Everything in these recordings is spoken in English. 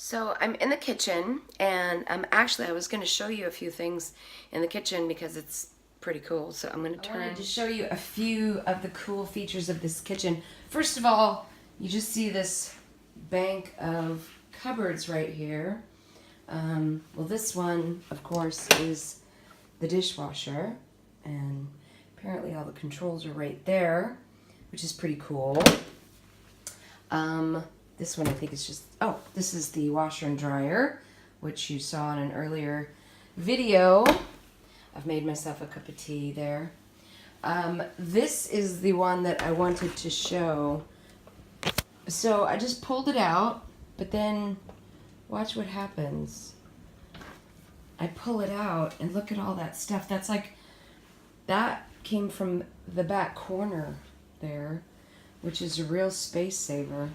So I'm in the kitchen, and I was going to show you a few things in the kitchen because it's pretty cool. So I'm going to turn. I wanted to show you a few of the cool features of this kitchen. First of all, you just see this bank of cupboards right here. Well, this one, of course, is the dishwasher, and apparently all the controls are right there, which is pretty cool. This one I think is just, this is the washer and dryer, which you saw in an earlier video. I've made myself a cup of tea there. This is the one that I wanted to show. So I just pulled it out, but then watch what happens. I pull it out and look at all that stuff. That came from the back corner there, which is a real space saver.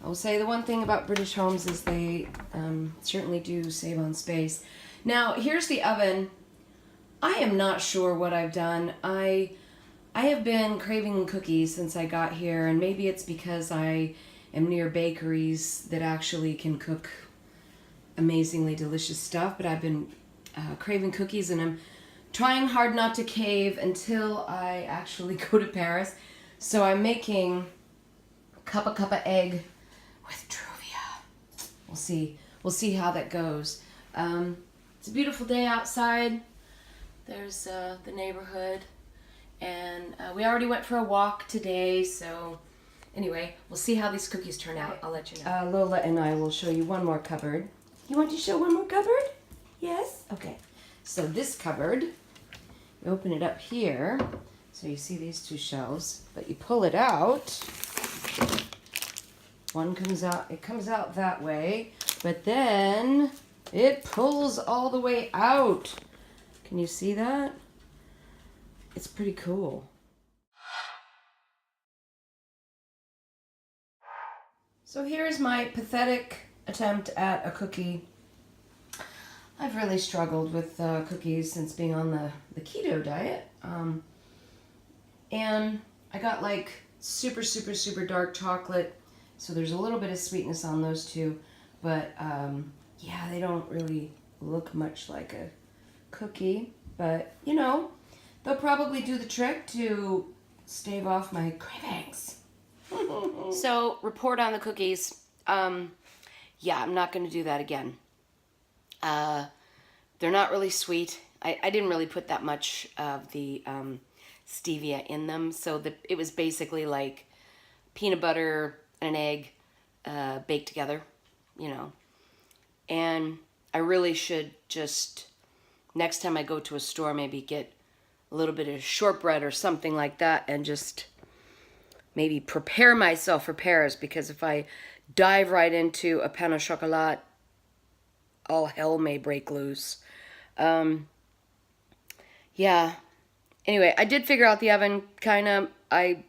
I will say the one thing about British homes is they certainly do save on space. Now, here's the oven. I am not sure what I've done. I have been craving cookies since I got here, and maybe it's because I am near bakeries that actually can cook amazingly delicious stuff, but I've been craving cookies, and I'm trying hard not to cave until I actually go to Paris. So I'm making a cup of egg with Truvia. We'll see how that goes. It's a beautiful day outside. There's the neighborhood, and we already went for a walk today, so anyway, we'll see how these cookies turn out. I'll let you know. Lola and I will show you one more cupboard. You want to show one more cupboard? Yes? Okay. So this cupboard, you open it up here, so you see these two shelves, but you pull it out. One comes out, it comes out that way, but then it pulls all the way out. Can you see that? It's pretty cool. So here's my pathetic attempt at a cookie. I've really struggled with cookies since being on the keto diet. And I got like super dark chocolate, so there's a little bit of sweetness on those two, but yeah, they don't really look much like a cookie, but you know, they'll probably do the trick to stave off my cravings. So, report on the cookies. Yeah, I'm not going to do that again. They're not really sweet. I didn't really put that much of the stevia in them, so it was basically like peanut butter and an egg baked together, you know. And I really should just, next time I go to a store, maybe get a little bit of shortbread or something like that and just maybe prepare myself for Paris, because if I dive right into a pain au chocolat, all hell may break loose. Yeah. Anyway, I did figure out the oven, kind of. I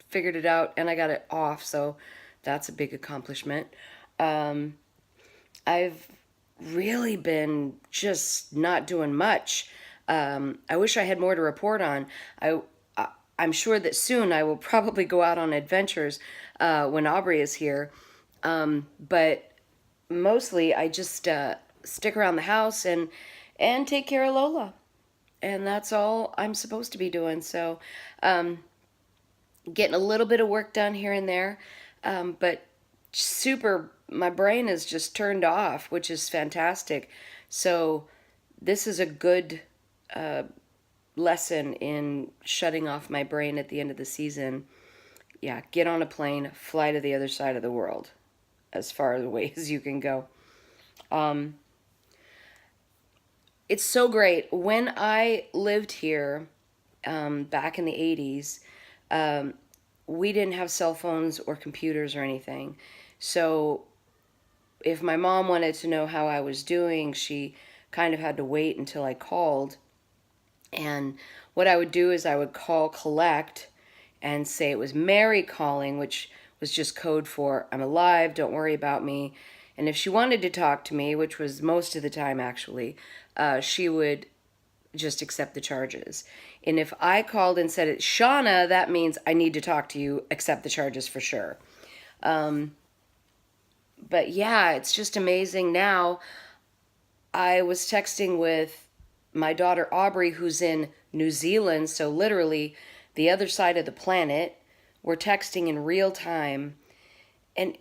figured it out, and I got it off, so that's a big accomplishment. I've really been just not doing much. I wish I had more to report on. I'm sure that soon I will probably go out on adventures when Aubrey is here. But mostly I just stick around the house and take care of Lola. And that's all I'm supposed to be doing. So getting a little bit of work done here and there. But my brain is just turned off, which is fantastic. So this is a good lesson in shutting off my brain at the end of the season. Yeah, get on a plane, fly to the other side of the world, as far away as you can go. It's so great. When I lived here back in the 80s, we didn't have cell phones or computers or anything. So if my mom wanted to know how I was doing, she kind of had to wait until I called. And what I would do is I would call collect and say it was Mary calling, which was just code for I'm alive, don't worry about me. And if she wanted to talk to me, which was most of the time actually, she would just accept the charges. And if I called and said it's Shauna, that means I need to talk to you, accept the charges for sure. But yeah, it's just amazing. Now, I was texting with my daughter Aubrey, who's in New Zealand, so literally the other side of the planet. We're texting in real time, and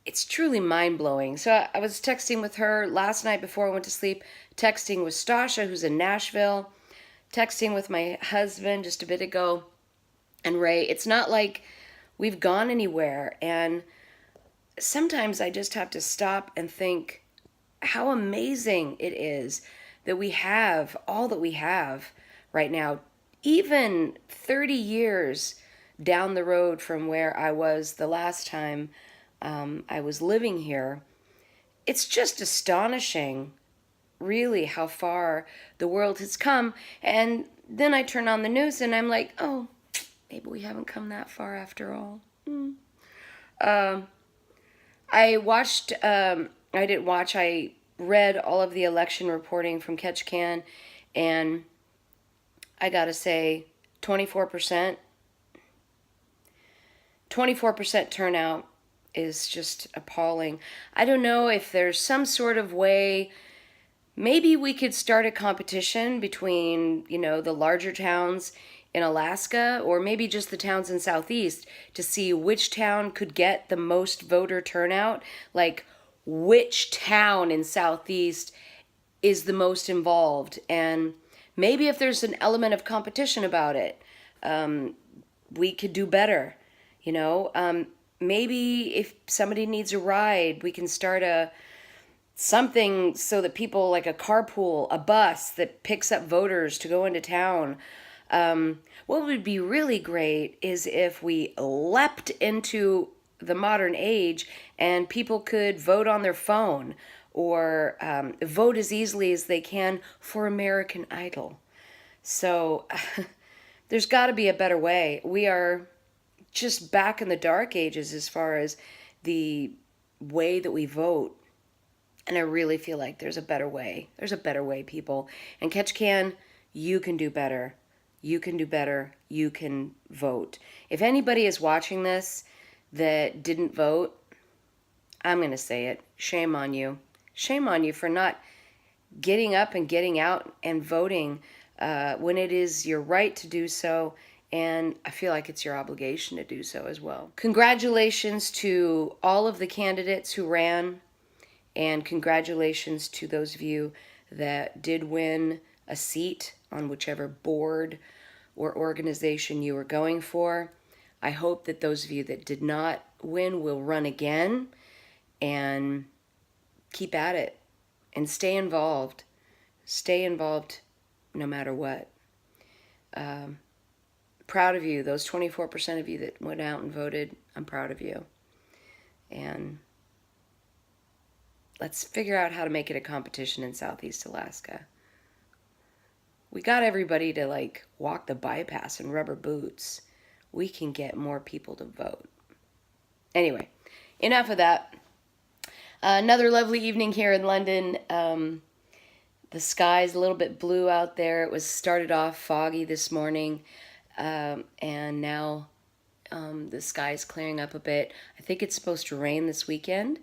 it's truly mind-blowing. So I was texting with her last night before I went to sleep, texting with Stasha, who's in Nashville, texting with my husband just a bit ago, and Ray. It's not like we've gone anywhere, and sometimes I just have to stop and think how amazing it is that we have all that we have right now, even 30 years down the road from where I was the last time I was living here. It's just astonishing, really, how far the world has come. And then I turn on the news and I'm like, oh, maybe we haven't come that far after all. I watched, I didn't watch, I read all of the election reporting from Ketchikan, and I gotta say, 24% turnout is just appalling. I don't know if there's some sort of way, maybe we could start a competition between, the larger towns in Alaska, or maybe just the towns in Southeast, to see which town could get the most voter turnout. Like, which town in Southeast is the most involved. And maybe if there's an element of competition about it, we could do better. Maybe if somebody needs a ride, we can start something so that people, like a carpool, a bus that picks up voters to go into town. What would be really great is if we leapt into the modern age and people could vote on their phone, or vote as easily as they can for American Idol. So there's got to be a better way. We are just back in the dark ages as far as the way that we vote. And I really feel like there's a better way. There's a better way, people. And Ketchikan, you can do better. You can do better. You can vote. If anybody is watching this that didn't vote, I'm going to say it. Shame on you. Shame on you for not getting up and getting out and voting when it is your right to do so. And I feel like it's your obligation to do so as well. Congratulations to all of the candidates who ran, and congratulations to those of you that did win a seat on whichever board or organization you were going for. I hope that those of you that did not win will run again and keep at it and stay involved. Stay involved no matter what. Proud of you, those 24% of you that went out and voted. I'm proud of you. And let's figure out how to make it a competition in Southeast Alaska. We got everybody to walk the bypass in rubber boots. We can get more people to vote. Anyway, enough of that. Another lovely evening here in London. The sky's a little bit blue out there. It was started off foggy this morning, and now the sky's clearing up a bit. I think it's supposed to rain this weekend.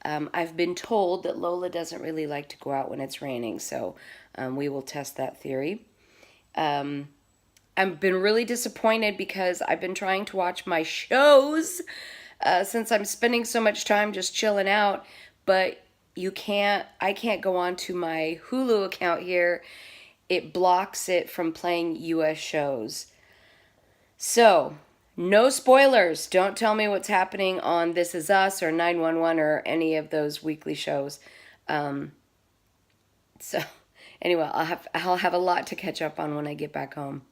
I've been told that Lola doesn't really like to go out when it's raining, so we will test that theory. I've been really disappointed because I've been trying to watch my shows since I'm spending so much time just chilling out, but I can't go on to my Hulu account here. It blocks it from playing US shows. So, no spoilers. Don't tell me what's happening on This Is Us or 911 or any of those weekly shows. So, anyway, I'll have a lot to catch up on when I get back home.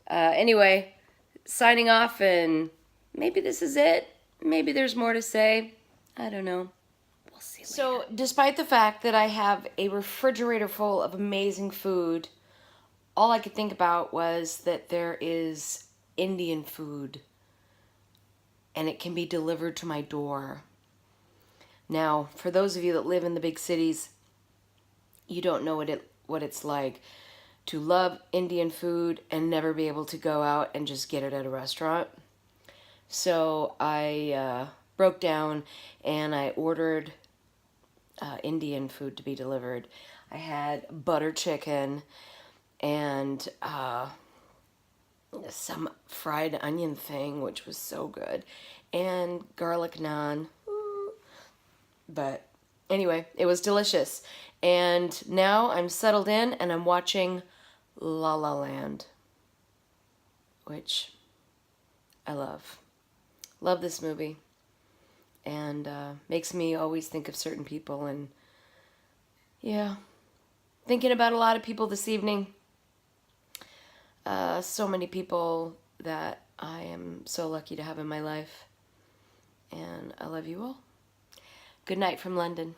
Anyway, signing off, and maybe this is it. Maybe there's more to say. I don't know. We'll see later. So, despite the fact that I have a refrigerator full of amazing food, all I could think about was that there is Indian food, and it can be delivered to my door. Now, for those of you that live in the big cities, you don't know what it's like to love Indian food and never be able to go out and just get it at a restaurant. So I broke down, and I ordered Indian food to be delivered. I had butter chicken and some fried onion thing, which was so good, and garlic naan. But anyway, it was delicious. And now I'm settled in and I'm watching La La Land, which I love. Love this movie. And makes me always think of certain people. And yeah, thinking about a lot of people this evening. So many people that I am so lucky to have in my life. And I love you all. Good night from London.